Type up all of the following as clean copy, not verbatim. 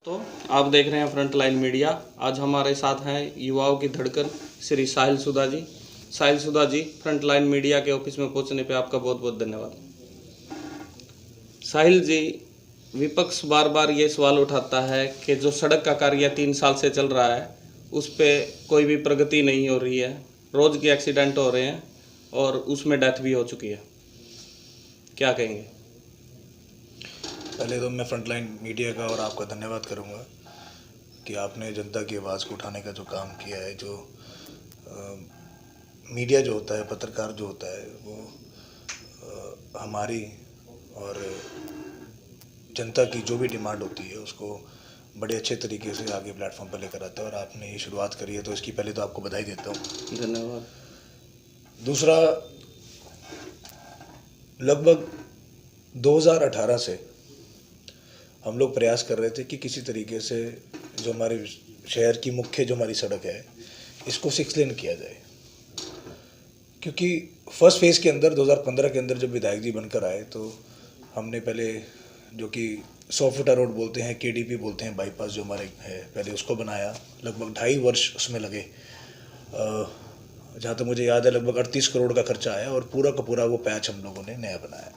तो आप देख रहे हैं फ्रंट लाइन मीडिया। आज हमारे साथ हैं युवाओं की धड़कन श्री साहिल सुधा जी। साहिल Sudha ji, front line media के ऑफिस में पहुंचने पे आपका बहुत बहुत धन्यवाद। साहिल जी, विपक्ष बार बार ये सवाल उठाता है कि जो सड़क का कार्य 3 साल से चल रहा है उस पर कोई भी प्रगति नहीं हो रही है, रोज़ के एक्सीडेंट हो रहे हैं और उसमें डेथ भी हो चुकी है, क्या कहेंगे? पहले तो मैं फ्रंटलाइन मीडिया का और आपका धन्यवाद करूंगा कि आपने जनता की आवाज़ को उठाने का जो काम किया है। जो मीडिया जो होता है, पत्रकार जो होता है, वो हमारी और जनता की जो भी डिमांड होती है उसको बड़े अच्छे तरीके से आगे प्लेटफॉर्म पर लेकर आता है और आपने ये शुरुआत करी है तो इसकी पहले तो आपको बधाई देता हूँ। धन्यवाद। दूसरा, लगभग 2018 से हम लोग प्रयास कर रहे थे कि किसी तरीके से जो हमारे शहर की मुख्य जो हमारी सड़क है इसको 6 लेन किया जाए, क्योंकि फर्स्ट फेज़ के अंदर 2015 के अंदर जब विधायक जी बनकर आए तो हमने पहले जो कि 100 फुटा रोड बोलते हैं, KDP बोलते हैं, बाईपास जो हमारे है, पहले उसको बनाया। लगभग 2.5 वर्ष उसमें लगे। जहाँ तक मुझे याद है लगभग 38 करोड़ का खर्चा आया और पूरा का पूरा वो पैच हम लोगों ने नया बनाया।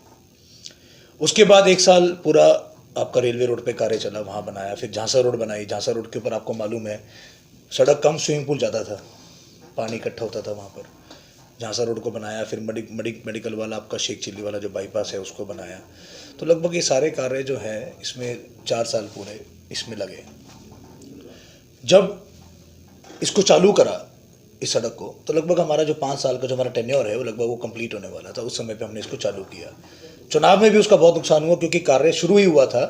उसके बाद 1 साल पूरा आपका रेलवे रोड पे कार्य चला, वहाँ बनाया। फिर झांसा रोड बनाई। झांसा रोड के ऊपर आपको मालूम है सड़क कम, स्विमिंग पूल ज़्यादा था, पानी इकट्ठा होता था वहाँ पर। झांसा रोड को बनाया। फिर मेडिकल वाला आपका शेख चिल्ली वाला जो बाईपास है उसको बनाया। तो लगभग ये सारे कार्य जो हैं इसमें 4 साल पूरे इसमें लगे। जब इसको चालू करा इस सड़क को तो लगभग हमारा जो 5 साल का जो हमारा टेन्योर है वो लगभग वो कंप्लीट होने वाला था। उस समय पे हमने इसको चालू किया। चुनाव में भी उसका बहुत नुकसान हुआ क्योंकि कार्य शुरू ही हुआ था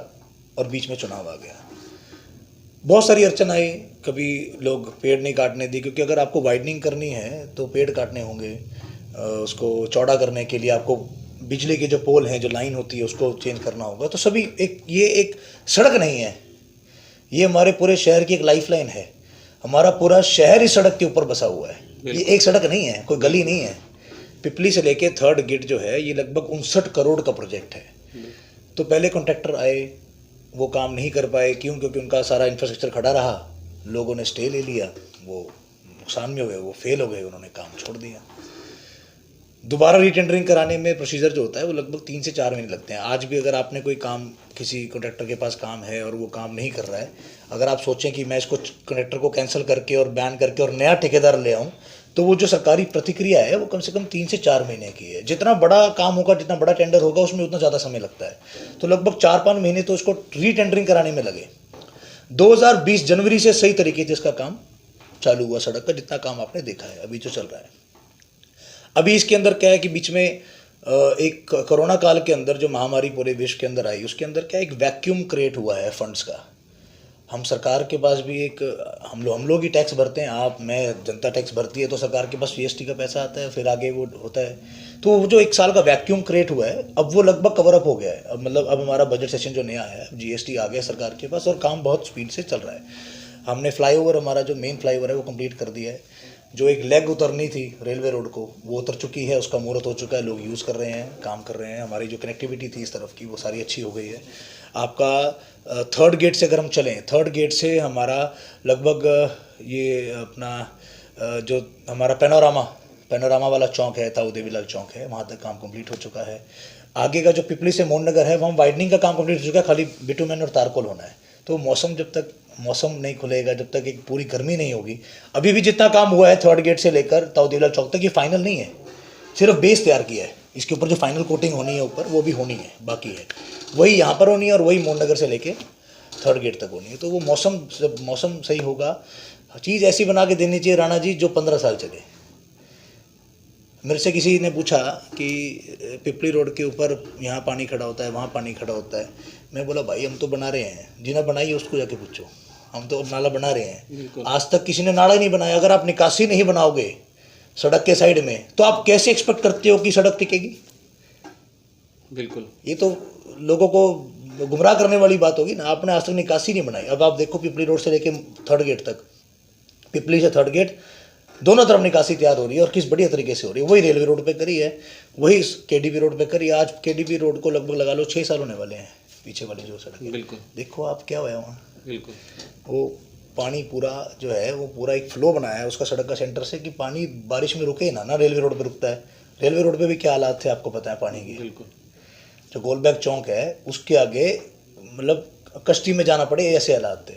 और बीच में चुनाव आ गया। बहुत सारी अड़चन आई। कभी लोग पेड़ नहीं काटने दी, क्योंकि अगर आपको वाइडनिंग करनी है तो पेड़ काटने होंगे। उसको चौड़ा करने के लिए आपको बिजली के जो पोल हैं, जो लाइन होती है, उसको चेंज करना होगा। तो सभी ये एक सड़क नहीं है, ये हमारे पूरे शहर की एक लाइफ लाइन है। हमारा पूरा शहर इस सड़क के ऊपर बसा हुआ है। ये एक सड़क नहीं है, कोई गली नहीं है। पिपली से लेके 3rd गेट जो है ये लगभग 59 करोड़ का प्रोजेक्ट है। तो पहले कॉन्ट्रैक्टर आए, वो काम नहीं कर पाए। क्यों? क्योंकि उनका सारा इंफ्रास्ट्रक्चर खड़ा रहा, लोगों ने स्टे ले लिया, वो नुकसान में हो गए, वो फेल हो गए, उन्होंने काम छोड़ दिया। दोबारा रीटेंडरिंग कराने में प्रोसीजर जो होता है वो लगभग 3 से 4 महीने लगते हैं। आज भी अगर आपने कोई काम, किसी कॉन्ट्रैक्टर के पास काम है और वो काम नहीं कर रहा है, अगर आप सोचें कि मैं इसको कॉन्ट्रैक्टर को कैंसिल करके और बैन करके और नया ठेकेदार ले आऊँ, तो वो जो सरकारी प्रतिक्रिया है वो कम से कम 3 से 4 महीने की है। जितना बड़ा काम होगा, जितना बड़ा टेंडर होगा, उसमें उतना ज़्यादा समय लगता है। तो लगभग 4-5 महीने तो इसको रीटेंडरिंग कराने में लगे। 2020 जनवरी से सही तरीके से इसका काम चालू हुआ। सड़क का जितना काम आपने देखा है अभी जो चल रहा है। अभी इसके अंदर क्या है कि बीच में एक कोरोना काल के अंदर जो महामारी पूरे विश्व के अंदर आई, उसके अंदर क्या एक वैक्यूम क्रिएट हुआ है फंड्स का। हम सरकार के पास भी एक हम लोग ही टैक्स भरते हैं, आप, मैं, जनता टैक्स भरती है, तो सरकार के पास GST का पैसा आता है, फिर आगे वो होता है। तो वो जो 1 साल का वैक्यूम क्रिएट हुआ है अब वो लगभग कवर अप हो गया है। अब मतलब अब हमारा बजट सेशन जो नया है, GST आ गया सरकार के पास और काम बहुत स्पीड से चल रहा है। हमने फ्लाईओवर, हमारा जो मेन फ्लाईओवर है वो कंप्लीट कर दिया है। जो एक लेग उतरनी थी रेलवे रोड को वो उतर चुकी है, उसका मुहूर्त हो चुका है, लोग यूज़ कर रहे हैं, काम कर रहे हैं। हमारी जो कनेक्टिविटी थी इस तरफ की वो सारी अच्छी हो गई है। आपका 3rd गेट से अगर हम चलें, 3rd गेट से हमारा लगभग ये अपना जो हमारा पैनोरामा वाला चौक है, ताऊ देवीलाल चौक है, वहाँ तक काम कंप्लीट हो चुका है। आगे का जो पिपली से मोहन नगर है वहाँ वाइडनिंग का काम कंप्लीट हो चुका है, खाली बिटुमेन और तारकोल होना है। तो जब तक मौसम नहीं खुलेगा, जब तक एक पूरी गर्मी नहीं होगी, अभी भी जितना काम हुआ है 3rd गेट से लेकर ताऊ देवीलाल चौक तक, ये फाइनल नहीं है, सिर्फ बेस तैयार किया है। इसके ऊपर जो फाइनल कोटिंग होनी है ऊपर वो भी होनी है, बाकी है वही यहाँ पर होनी है और वही मोहन नगर से लेके 3rd गेट तक होनी है। तो वो जब मौसम सही होगा, चीज़ ऐसी बना के देनी चाहिए राणा जी जो 15 साल चले। मेरे से किसी ने पूछा कि पिपली रोड के ऊपर यहाँ पानी खड़ा होता है, वहाँ पानी खड़ा होता है। मैं बोला भाई हम तो बना रहे हैं, जिन्हें बनाई उसको जाके पूछो, हम तो अब नाला बना रहे हैं। आज तक किसी ने नाला ही नहीं बनाया। अगर आप निकासी नहीं बनाओगे सड़क के साइड में तो आप कैसे एक्सपेक्ट करते हो कि सड़क टिकेगी? बिल्कुल, ये तो लोगों को गुमराह करने वाली बात होगी ना। आपने आज तक निकासी नहीं बनाई। अब आप देखो पिपली रोड से लेके 3rd गेट तक, पिपली से 3rd गेट दोनों तरफ निकासी तैयार हो रही है और किस बढ़िया तरीके से हो रही है। वही रेलवे रोड पे करी है, वही KDP रोड पे करी है। आज KDP रोड को लगभग लगा लो 6 साल होने वाले हैं, पीछे वाली जो सड़क है। बिल्कुल, देखो आप क्या हुआ वहाँ। बिल्कुल। वो पानी पूरा जो है वो पूरा एक फ्लो बनाया है उसका सड़क का सेंटर से कि पानी बारिश में रुके ना रेलवे रोड पे रुकता है। रेलवे रोड पे भी क्या हालात थे आपको पता है पानी की। बिल्कुल। जो गोलबैग चौक है उसके आगे मतलब कश्ती में जाना पड़े ऐसे हालात थे।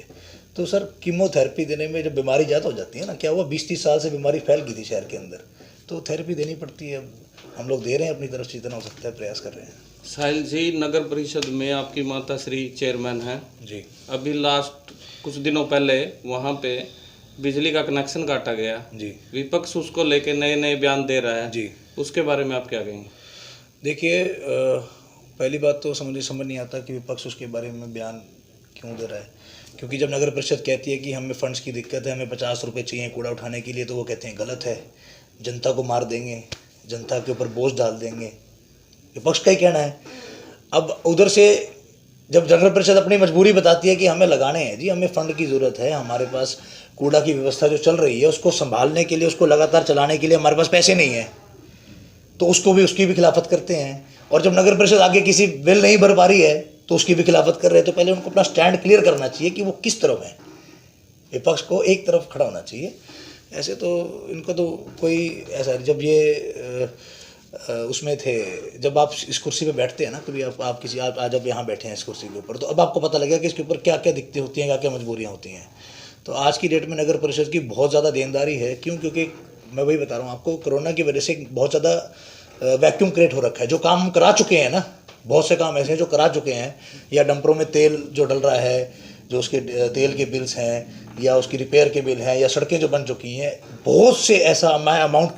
तो सर कीमोथेरेपी देने में जब बीमारी ज़्यादा हो जाती है ना, क्या हुआ 20-30 साल से बीमारी फैल गई थी शहर के अंदर, तो थेरेपी देनी पड़ती है। अब हम लोग दे रहे हैं अपनी तरफ से जितना हो सकता है प्रयास कर रहे हैं। साहिल जी, नगर परिषद में आपकी माता श्री चेयरमैन हैं जी। अभी लास्ट कुछ दिनों पहले वहाँ पे बिजली का कनेक्शन काटा गया जी। विपक्ष उसको लेके नए नए बयान दे रहा है जी। उसके बारे में आप क्या कहेंगे? देखिए पहली बात तो समझ नहीं आता कि विपक्ष उसके बारे में बयान क्यों दे रहा है, क्योंकि जब नगर परिषद कहती है कि हमें फंड्स की दिक्कत है, हमें 50 रुपये चाहिए कूड़ा उठाने के लिए, तो वो कहते हैं गलत है, जनता को मार देंगे, जनता के ऊपर बोझ डाल देंगे। विपक्ष का ही कहना है। अब उधर से जब नगर परिषद अपनी मजबूरी बताती है कि हमें लगाने हैं जी, हमें फंड की ज़रूरत है, हमारे पास कूड़ा की व्यवस्था जो चल रही है उसको संभालने के लिए, उसको लगातार चलाने के लिए हमारे पास पैसे नहीं है, तो उसकी भी खिलाफत करते हैं। और जब नगर परिषद आगे किसी बिल नहीं भर पा रही है तो उसकी भी खिलाफत कर रहे हैं। तो पहले उनको अपना स्टैंड क्लियर करना चाहिए कि वो किस तरफ है। विपक्ष को एक तरफ खड़ा होना चाहिए। ऐसे तो इनको तो कोई ऐसा, जब ये उसमें थे, जब आप इस कुर्सी पे बैठते हैं ना, कभी आप किसी आज अब यहाँ बैठे हैं इस कुर्सी के ऊपर, तो अब आपको पता लगेगा कि इसके ऊपर क्या क्या दिक्कतें होती हैं, क्या क्या मजबूरियाँ होती हैं। तो आज की डेट में नगर परिषद की बहुत ज़्यादा देनदारी है। क्यों? क्योंकि मैं वही बता रहा हूँ आपको, कोरोना की वजह से बहुत ज़्यादा वैक्यूम क्रिएट हो रखा है। जो काम हम करा चुके हैं ना, बहुत से काम ऐसे हैं जो करा चुके हैं, या डंपरों में तेल जो डल रहा है, जो उसके तेल के बिल्स हैं, या उसकी रिपेयर के बिल हैं, या सड़कें जो बन चुकी हैं, बहुत से ऐसा अमाउंट,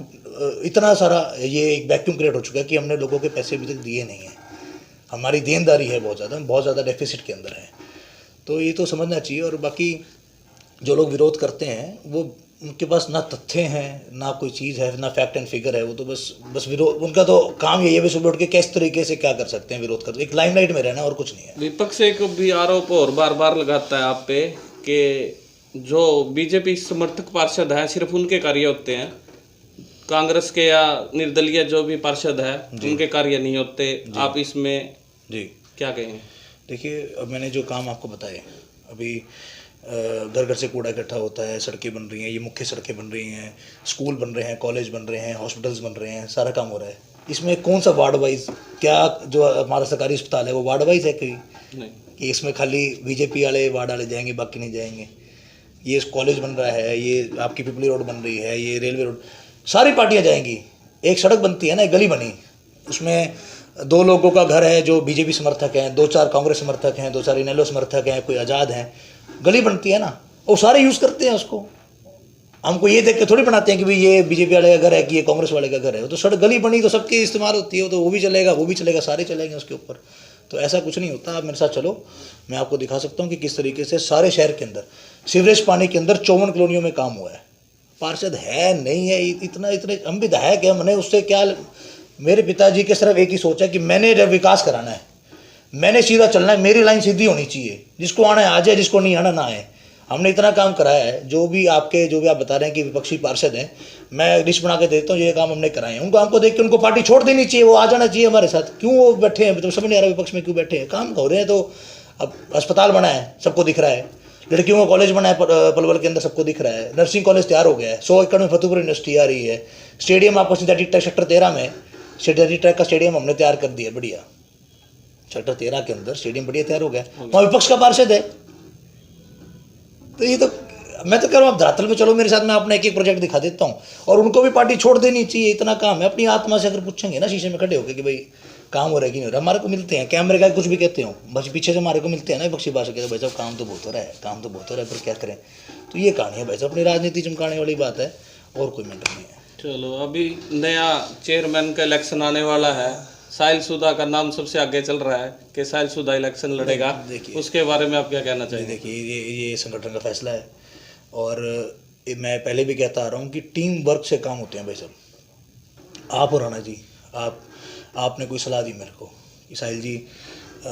इतना सारा ये एक वैक्यूम क्रिएट हो चुका है कि हमने लोगों के पैसे अभी तक दिए नहीं हैं। हमारी देनदारी है बहुत ज़्यादा डेफिसिट के अंदर है। तो ये तो समझना चाहिए। और बाकी जो लोग विरोध करते हैं वो, उनके पास ना तथ्य हैं, ना कोई चीज़ है, ना फैक्ट एंड फिगर है। वो तो बस विरोध, उनका तो काम यही है भी सुबह उठ के किस तरीके से क्या कर सकते हैं, विरोध कर, एक लाइमलाइट में रहना और कुछ नहीं है। विपक्ष एक भी आरोप और बार बार लगाता है आप पे कि जो बीजेपी समर्थक पार्षद हैं सिर्फ उनके कार्य होते हैं, कांग्रेस के या निर्दलीय जो भी पार्षद है उनके कार्य नहीं होते। आप इसमें जी क्या कहेंगे? देखिए, अब मैंने जो काम आपको बताए, अभी घर घर से कूड़ा इकट्ठा होता है, सड़कें बन रही हैं, ये मुख्य सड़कें बन रही हैं, स्कूल बन रहे हैं, कॉलेज बन रहे हैं, हॉस्पिटल्स बन रहे हैं, सारा काम हो रहा है। इसमें कौन सा वार्ड वाइज, क्या जो हमारा सरकारी अस्पताल है वो वार्ड वाइज है नहीं, कि इसमें खाली बीजेपी वाले वार्ड वाले जाएंगे बाकी नहीं जाएंगे? ये कॉलेज बन रहा है, ये आपकी पिपली रोड बन रही है, ये रेलवे रोड, सारी पार्टियाँ जाएंगी। एक सड़क बनती है ना, एक गली बनी, उसमें 2 लोगों का घर है जो बीजेपी समर्थक हैं, 2-4 कांग्रेस समर्थक हैं, 2-4 इनेलो समर्थक हैं, कोई आज़ाद हैं, गली बनती है ना, वो सारे यूज़ करते हैं उसको। हमको ये देख के थोड़ी बनाते हैं कि भाई ये बीजेपी वाले का घर है कि ये कांग्रेस वाले का घर है। वो तो सड़क गली बनी तो सबकी इस्तेमाल होती है, तो वो भी चलेगा, सारे चलेंगे उसके ऊपर। तो ऐसा कुछ नहीं होता। आप मेरे साथ चलो, मैं आपको दिखा सकता हूँ कि किस तरीके से सारे शहर के अंदर सीवरेज पानी के अंदर 54 कॉलोनियों में काम हुआ है। पार्षद है नहीं है, इतने हम विधायक हैं, मैंने उससे क्या, मेरे पिताजी के सिर्फ एक ही सोच है कि मैंने जब विकास कराना है, मैंने सीधा चलना है, मेरी लाइन सीधी होनी चाहिए, जिसको आना है आ जाए, जिसको नहीं आना ना आए। हमने इतना काम कराया है। जो भी आप बता रहे हैं कि विपक्षी पार्षद हैं, मैं लिस्ट बना के देता हूँ, ये काम हमने कराए हैं। उनको हमको देख के उनको पार्टी छोड़ देनी चाहिए, वो आ जाना चाहिए हमारे साथ। क्यों वो बैठे हैं, तो समझ नहीं आ रहा विपक्ष में क्यों बैठे हैं। काम हो रहे हैं तो, अब अस्पताल बना है सबको दिख रहा है, लड़कियों का कॉलेज बना है पलवल के अंदर सबको दिख रहा है, नर्सिंग कॉलेज तैयार हो गया है, 100 एकड़ में फतेहपुर यूनिवर्सिटी आ रही है, स्टेडियम आपको सिंथेटिक ट्रैक सेक्टर 13 में सिंथेटिक ट्रैक का स्टेडियम हमने तैयार कर दिया, बढ़िया सेक्टर 13 के अंदर स्टेडियम बढ़िया तैयार हो गया। वहाँ विपक्ष का पार्षद है। तो ये तो मैं तो कह रहा हूँ आप धरातल पे चलो मेरे साथ, मैं अपना एक एक प्रोजेक्ट दिखा देता हूँ। और उनको भी पार्टी छोड़ देनी चाहिए, इतना काम है। अपनी आत्मा से अगर पूछेंगे ना शीशे में खड़े होकर कि भाई काम हो रहा है कि नहीं हो रहा, हमारे को मिलते हैं कैमरे का कुछ भी कहते हो, बस पीछे से हमारे को मिलते हैं ना विपक्षी भाषा के, भाई साहब काम तो बहुत हो रहा है, काम तो बहुत हो रहा है, पर क्या करें। तो ये कहानी है भाई साहब, अपनी राजनीति चमकाने वाली बात है, और कोई मैटर नहीं है। चलो, अभी नया चेयरमैन का इलेक्शन आने वाला है, साहिल सुधा का नाम सबसे आगे चल रहा है कि साहिल सुधा इलेक्शन लड़ेगा, उसके बारे में आप क्या कहना चाहिए? देखिए, ये संगठन का फैसला है, और मैं पहले भी कहता आ रहा हूँ कि टीम वर्क से काम होते हैं भाई साहब। आप और राणा जी, आपने कोई सलाह दी मेरे को कि साहिल जी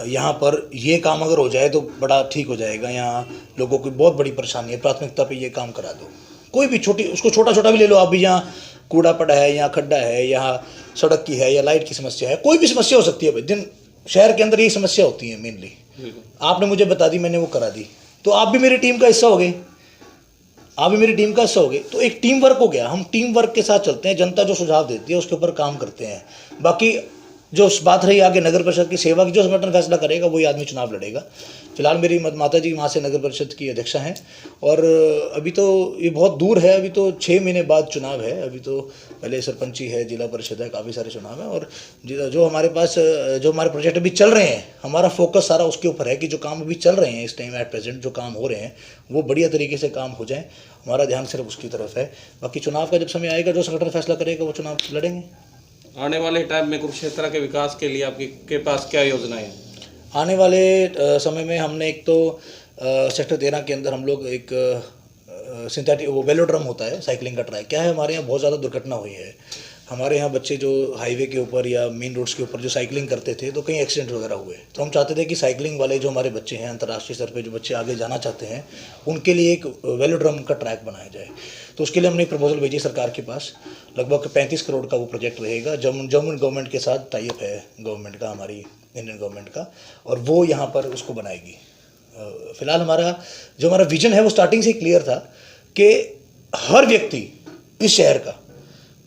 यहाँ पर ये काम अगर हो जाए तो बड़ा ठीक हो जाएगा, यहाँ लोगों की बहुत बड़ी परेशानी है, प्राथमिकता पे ये काम करा दो। कोई भी उसको छोटा छोटा भी ले लो आप भी, यहाँ कूड़ा पड़ा है, यहाँ खड्डा है, यहाँ सड़क की है, या लाइट की समस्या है, कोई भी समस्या हो सकती है भाई। दिन शहर के अंदर यही समस्या होती है मेनली। आपने मुझे बता दी, मैंने वो करा दी, तो आप भी मेरी टीम का हिस्सा हो गए, आप भी मेरी टीम का हिस्सा हो गए। तो एक टीम वर्क हो गया, हम टीम वर्क के साथ चलते हैं, जनता जो सुझाव देती है उसके ऊपर काम करते हैं। बाकी जो बात रही आगे नगर परिषद की सेवा की, जो संगठन फैसला करेगा वही आदमी चुनाव लड़ेगा। फिलहाल मेरी माता जी वहाँ से नगर परिषद की अध्यक्षा हैं, और अभी तो ये बहुत दूर है, अभी तो 6 महीने बाद चुनाव है। अभी तो पहले सरपंची है, जिला परिषद है, काफ़ी सारे चुनाव हैं। और जो हमारे पास जो हमारे प्रोजेक्ट अभी चल रहे हैं, हमारा फोकस सारा उसके ऊपर है कि जो काम अभी चल रहे हैं इस टाइम एट प्रेजेंट, जो काम हो रहे हैं वो बढ़िया तरीके से काम हो जाए, हमारा ध्यान सिर्फ उसकी तरफ है। बाकी चुनाव का जब समय आएगा, जो संगठन फैसला करेगा वो चुनाव लड़ेंगे। आने वाले टाइम में कुरुक्षेत्र के विकास के लिए आपके पास क्या योजनाएं हैं? आने वाले समय में हमने एक तो सेक्टर 13 के अंदर हम लोग एक सिंथेटिक वो वेलोड्रम होता है, साइकिलिंग का ट्रैक। क्या है, हमारे यहाँ बहुत ज़्यादा दुर्घटना हुई है। हमारे यहाँ बच्चे जो हाईवे के ऊपर या मेन रोड्स के ऊपर जो साइकिलिंग करते थे तो कई एक्सीडेंट वगैरह हुए। तो हम चाहते थे कि साइकिलिंग वाले जो हमारे बच्चे हैं, अंतर्राष्ट्रीय स्तर पे जो बच्चे आगे जाना चाहते हैं, उनके लिए एक वेलोड्रम का ट्रैक बनाया जाए। तो उसके लिए हमने एक प्रपोजल भेजी सरकार के पास। लगभग 35 करोड़ का वो प्रोजेक्ट रहेगा। जम्मू गवर्नमेंट के साथ टाइप है गवर्नमेंट का, हमारी इंडियन गवर्नमेंट का, और वो यहाँ पर उसको बनाएगी। फिलहाल हमारा विजन है वो स्टार्टिंग से ही क्लियर था कि हर व्यक्ति इस शहर का,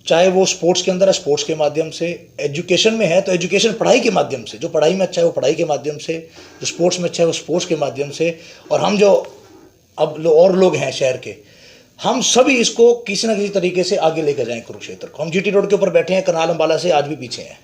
चाहे वो स्पोर्ट्स के अंदर है, स्पोर्ट्स के माध्यम से, एजुकेशन में है तो एजुकेशन पढ़ाई के माध्यम से, जो पढ़ाई में अच्छा है वो पढ़ाई के माध्यम से, जो स्पोर्ट्स में अच्छा है वो स्पोर्ट्स के माध्यम से, और हम जो अब और लोग हैं शहर के, हम सभी इसको किसी न किसी तरीके से आगे लेकर जाएं कुरुक्षेत्र को। हम जीटी रोड के ऊपर बैठे हैं, करनाल अम्बाला से आज भी पीछे हैं,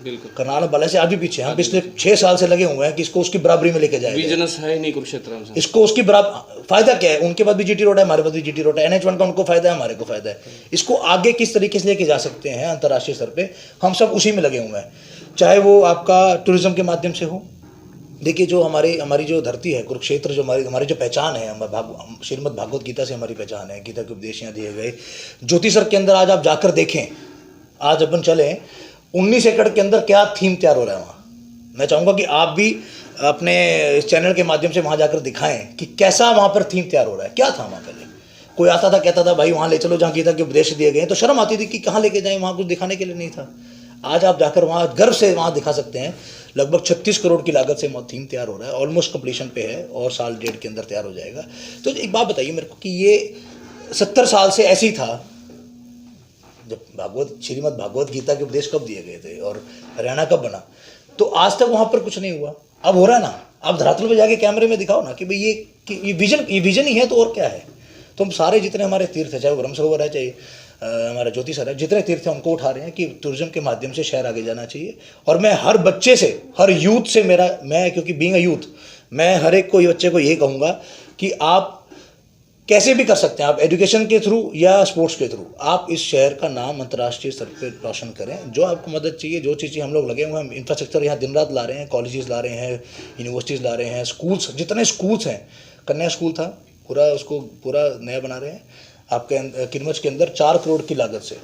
बिल्कुल करनाल अम्बाला से आज भी पीछे हैं। हम पिछले 6 साल से लगे हुए हैं कि इसको उसकी बराबरी में लेके जाए। बिजनेस है ही नहीं कुरुक्षेत्र में, इसको उसकी बराबर फायदा क्या है, उनके पास भी जीटी रोड है, हमारे पास भी जीटी रोड है, NH1 का उनको फायदा है, हमारे को फायदा है। इसको आगे किस तरीके से लेके जा सकते हैं अंतर्राष्ट्रीय स्तर पे, हम सब उसी में लगे हुए हैं। चाहे वो आपका टूरिज्म के माध्यम से हो। देखिए, जो हमारी जो धरती है कुरुक्षेत्र, जो हमारी जो पहचान है, श्रीमद् भागवत गीता से हमारी पहचान है, गीता के उपदेश यहाँ दिए गए। ज्योतिसर के अंदर आज आप जाकर देखें, आज अपन चलें 19 एकड़ के अंदर क्या थीम तैयार हो रहा है वहाँ। मैं चाहूँगा कि आप भी अपने इस चैनल के माध्यम से वहाँ जाकर दिखाएं कि कैसा वहाँ पर थीम तैयार हो रहा है। क्या था वहाँ पहले, कोई आता था कहता था भाई वहाँ ले चलो जहाँ गीता के उपदेश दिए गए हैं, तो शर्म आती थी कि कहाँ लेके जाएं, वहाँ कुछ दिखाने के लिए नहीं था। आज आप जाकर वहाँ गर्व से वहाँ दिखा सकते हैं। लगभग 36 करोड़ की लागत से थीम तैयार हो रहा है, ऑलमोस्ट कंप्लीशन पे है, और साल डेढ़ के अंदर तैयार हो जाएगा। तो एक बात बताइए मेरे को कि ये 70 साल से ऐसे ही था। जब श्रीमद् भागवत गीता के उपदेश कब दिए गए थे और हरियाणा कब बना, तो आज तक वहाँ पर कुछ नहीं हुआ। अब हो रहा है ना, आप धरातल पे जाके कैमरे में दिखाओ ना कि भाई ये विजन ही है, तो और क्या है। तो हम सारे जितने हमारे तीर्थ है, चाहे वो ब्रह्म सरोवर है, चाहे हमारा ज्योतिसर है, जितने तीर्थ हैं उनको उठा रहे हैं कि टूरिज्म के माध्यम से शहर आगे जाना चाहिए। और मैं हर बच्चे से, हर यूथ से मैं क्योंकि बीइंग अ यूथ, मैं हर एक को बच्चे को ये कहूँगा कि आप कैसे भी कर सकते हैं, आप एजुकेशन के थ्रू या स्पोर्ट्स के थ्रू आप इस शहर का नाम अंतर्राष्ट्रीय स्तर पर रोशन करें। जो आपको मदद चाहिए, जो चीज़ें हम लोग लगे हुए हैं, हम इंफ्रास्ट्रक्चर यहाँ दिन रात ला रहे हैं, कॉलेजेस ला रहे हैं, यूनिवर्सिटीज़ ला रहे हैं, स्कूल्स, जितने स्कूल्स हैं, कन्या स्कूल था उसको पूरा नया बना रहे हैं। आपके किनमच के अंदर 4 करोड़ की लागत से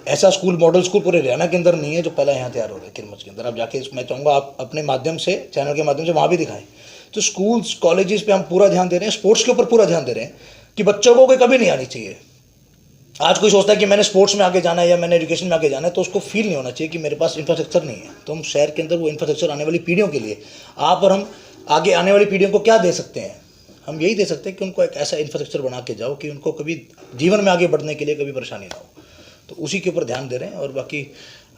ऐसा स्कूल, मॉडल स्कूल पूरे हरियाणा के अंदर नहीं है जो पहला यहाँ तैयार हो रहा है किनमच के अंदर। आप जाके, मैं चाहूँगा आप अपने माध्यम से, चैनल के माध्यम से वहाँ भी दिखाएं। तो स्कूल्स कॉलेजेस पे हम पूरा ध्यान दे रहे हैं, स्पोर्ट्स के ऊपर पूरा ध्यान दे रहे हैं कि बच्चों को कोई कभी नहीं आनी चाहिए। आज कोई सोचता है कि मैंने स्पोर्ट्स में आगे जाना है या मैंने एजुकेशन में आगे जाना है, तो उसको फील नहीं होना चाहिए कि मेरे पास इंफ्रास्ट्रक्चर नहीं है। तो हम शहर के अंदर वो इंफ्रास्ट्रक्चर आने वाली पीढ़ियों के लिए, आप और हम आगे आने वाली पीढ़ियों को क्या दे सकते हैं, हम यही दे सकते हैं कि उनको एक ऐसा इंफ्रास्ट्रक्चर बना के जाओ कि उनको कभी जीवन में आगे बढ़ने के लिए कभी परेशानी ना हो। तो उसी के ऊपर ध्यान दे रहे हैं। और बाकी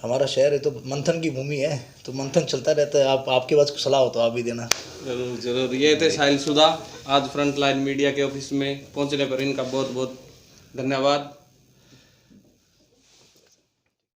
हमारा शहर है तो मंथन की भूमि है, तो मंथन चलता रहता है। आपके पास सलाह हो तो आप भी देना। जरूर जरूर। ये थे साहिल सुधा आज फ्रंट लाइन मीडिया के ऑफिस में पहुंचने पर इनका बहुत बहुत धन्यवाद।